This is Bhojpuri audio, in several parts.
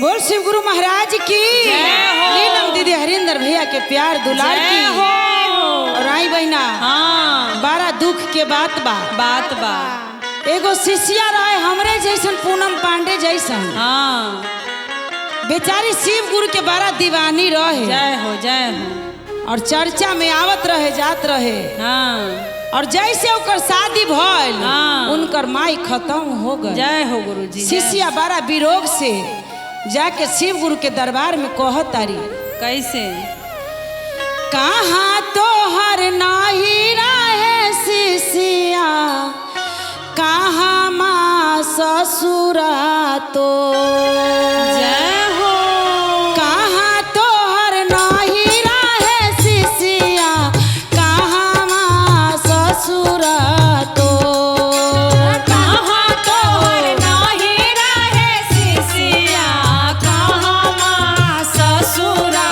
बोल शिव गुरु महाराज की नीलम दीदी हरिंदर भैया के प्यार दुलार की और आई बहना। हाँ बड़ा दुख के बात बा एगो शिष्या रहे हमरे जैसन पूनम पांडे जैसन। हाँ बेचारी शिव गुरु के बड़ा दीवानी रहे। जय हो और चर्चा में आवत रहे जात रहे। हाँ और जैसे ओकर शादी भइल हाँ। उनकर माई खत्म हो गई। जय हो गुरु जी। शिष्या बड़ा विरोग से जाके शिव गुरु के दरबार में कहतारी कैसे कहाँ तोहर नाही रहे शिष्या कहाँ माँ ससुरा तो जय हो कहाँ तोहर नाही रहे शिष्या कहाँ माँ ससुरा तो कहाँ तोहर नाही रहे शिष्या कहाँ माँ ससुरा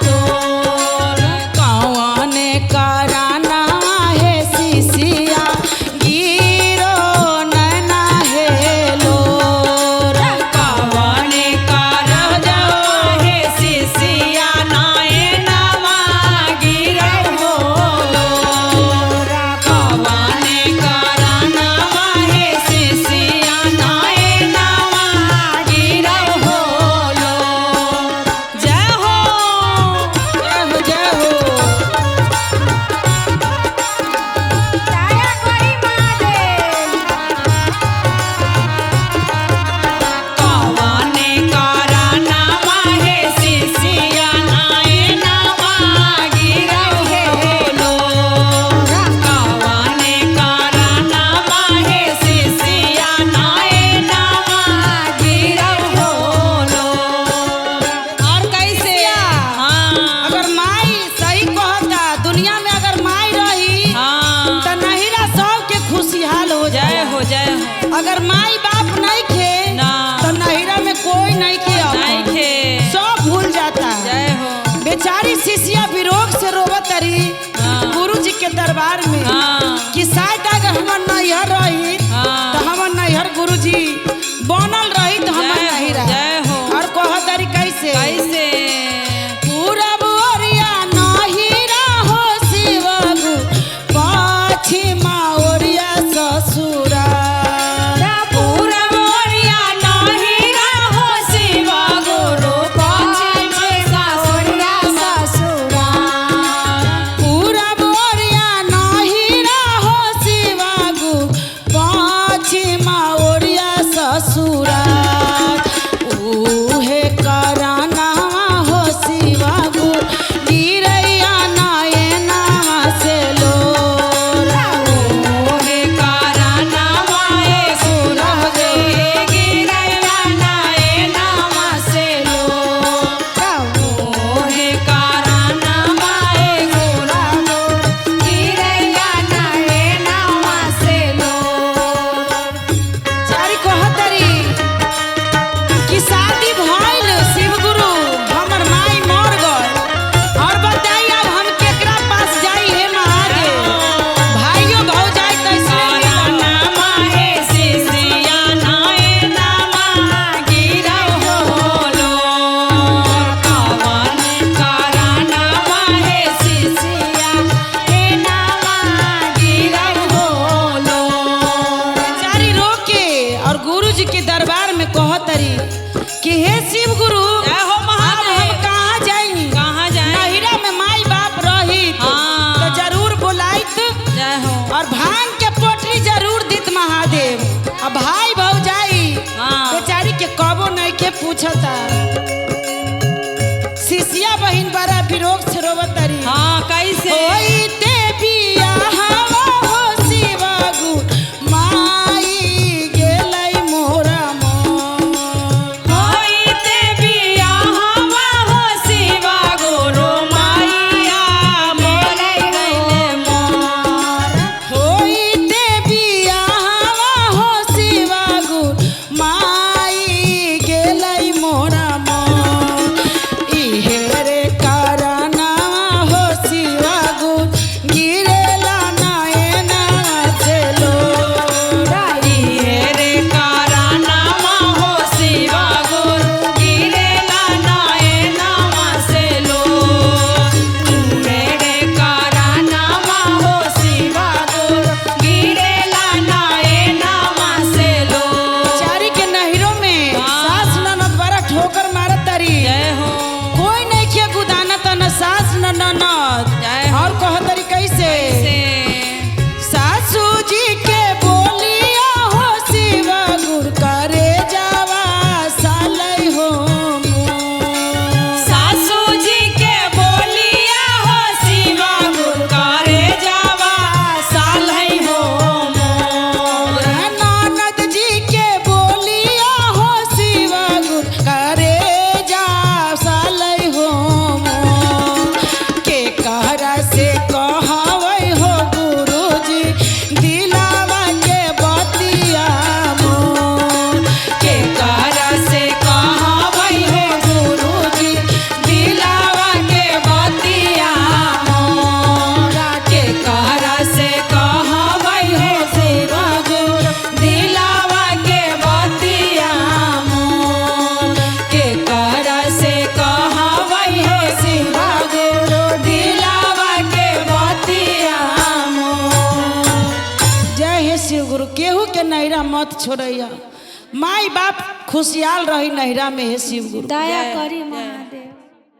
तोर। कौन कराना है शिष्या गिरो नैना है लोर। कौन करना है शिष्या नयनवा गिरहो लोर। कौन करना है शिष्या नयनवा गिरहो लोर। जय हो जय हो कौन करना है शिष्या नयनवा गिरहो लोर। कौन करना है शिष्या नयनवा गिरहो लोर। और कैसे हाँ अगर माई सही कहता दुनिया में अगर माई रही हाँ तो नहिरा सब के खुशहाल हो जय जाए। हो अगर माई बाप नहीं खे ना तो नहिरा में कोई नहीं के नहीं थे सब भूल जाता। जय हो बेचारी शिष्या विरोग से रोवत रही हाँ। गुरु जी के दरबार में हाँ कि शायद अगर हमर नैहर रही हाँ। तो हमर नैहर गुरु जी बनल रही तो हमर जय हो, नहिरा। जय हो। और कहतरी कैसे कैसे पूरब ओरिया नहिरा हो शिव गुरु पश्चिमा ओरिया ससुरा। पूरब ओरिया नहिरा हो शिव गुरु पश्चिमा ओरिया ससुरा। पूरब ओरिया नहिरा हो शिव गुरु पश्चिमा ओरिया ससुरा। उहे कराना हो शिव गुरु गिरैया नयनवा से लोरा। ओहे करना वाए सुरह गे गिरैया नयनवा से लोर। ओहे करना वाए सुरह गिरैया नयनवा से लोर। चारी कहतरी कि शादी भइल शिव गुरु हमर माई मर गए। और बताई अब हम केकरा पास जाई हे महादेव। भाइयों भौजाई कैसे करना वाए शिष्या नयनवा गिरहो लोर। कौन करना वाए शिष्या नयनवा गिरहो लोर। चारी रोके और गुरु जी के दरबार में कहतरी कि हे शिव गुरु जय हो अब महादेव। हम कहाँ जाई। कहाँ जाएं? नहिरा में माई बाप रही हाँ। तो जरूर बुलाइत जय हो और भांग के पोटली जरूर दित महादेव। अब भाई भौजाई हाँ। बेचारी के कबो नहीं के पूछता। शिष्या बहिन बड़ा विरोग से रोवतरी हाँ कैसे ओई देविया हवा हो शिव गुरु माई गेलै मोरा मन। होई देविया हवा हो शिव गुरु माइया मोरे गइले मोर। होई देविया हवा हो शिव गुरु माई गेलै मोरा मन। इहे रे करना हो शिव गुरु शिव गुरु केहू के नैरा मत छोड़ैया। माई बाप खुशहाल रही नैरा में हे शिव गुरु। दया करी माँ।